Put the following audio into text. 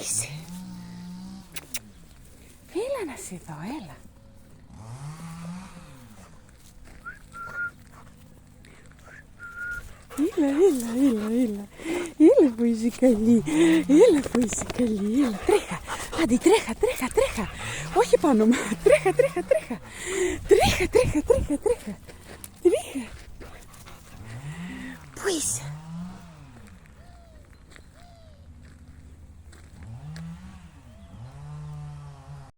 είσαι? Έλα να σε δω, έλα. Έλα. Έλα που είσαι καλή. Έλα που είσαι καλή. Έλα, τρέχα. Άντε, τρέχα. Όχι πάνω μου. Τρέχα. Τρέχα. Πού είσαι?